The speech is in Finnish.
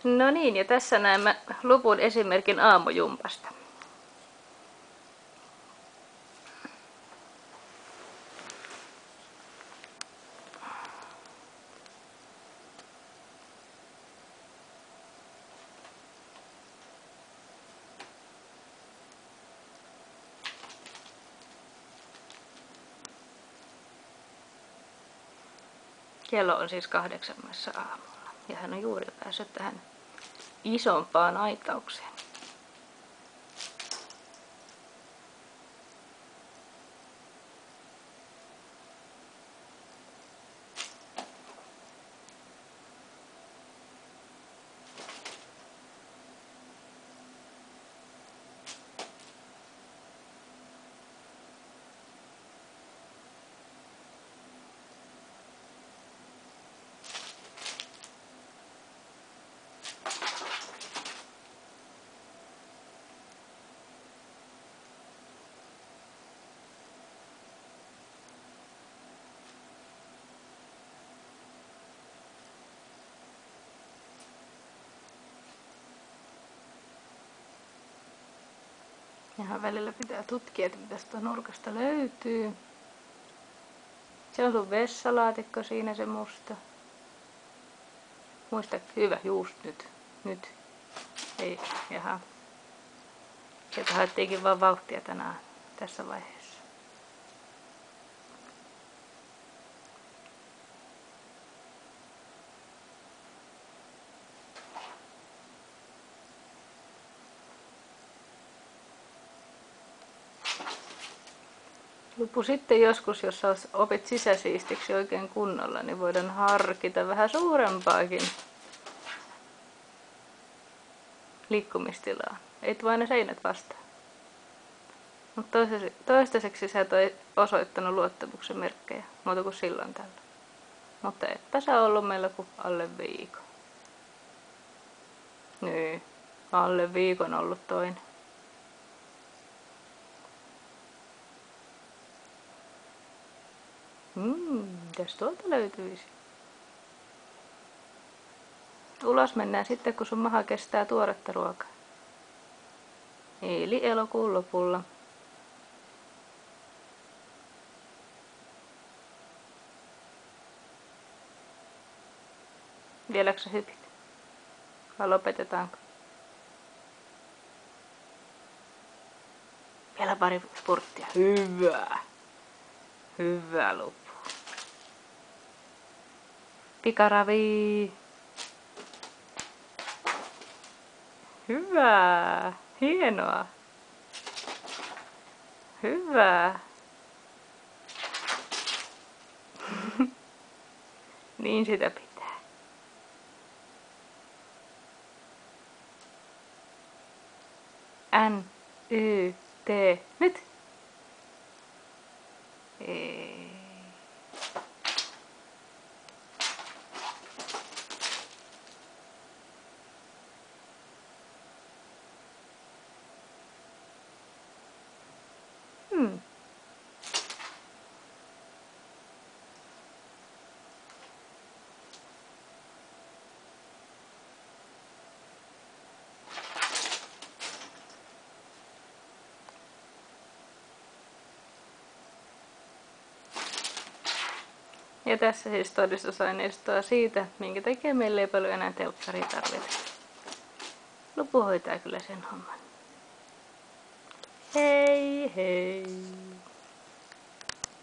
No niin, ja tässä näemme lopun esimerkin aamujumpasta. Kello on siis 8 aamulla ja hän on juuri päässyt tähän isompaan aitaukseen. Ihan välillä pitää tutkia, että mitä tästä nurkasta löytyy. Se on sun vessalaatikko siinä, se musta. Muista, hyvä, just nyt. Nyt. Ei, jaha. Sieltä haettiinkin vaan vauhtia tänään tässä vaiheessa. Lupu sitten joskus, jos opit sisäsiistiksi oikein kunnolla, niin voidaan harkita vähän suurempaakin liikkumistilaa. Ei tule aina seinät vastaan. Mutta toistaiseksi sä et ole osoittanut luottamuksen merkkejä, muuta kuin silloin tällä. Mutta etpä sä ollut meillä kuin alle viikon. Niin, alle viikon ollut toinen. Mitäs tuolta löytyisi? Ulos mennään sitten, kun sun maha kestää tuoretta ruokaa. Eli elokuun lopulla. Vieläkö sä hypit? Vai lopetetaanko? Vielä pari spurttia. Hyvä. Hyvä loppu. Pikaravi. Hyvä. Hienoa. Hyvä. Niin sitä pitää. N, Y, T. Nyt. Ei. Ja tässä siis todistusaineistoa siitä, minkä takia meillä ei paljon enää telkkaria tarvita. Lupu hoitaa kyllä sen homman. Hei hei!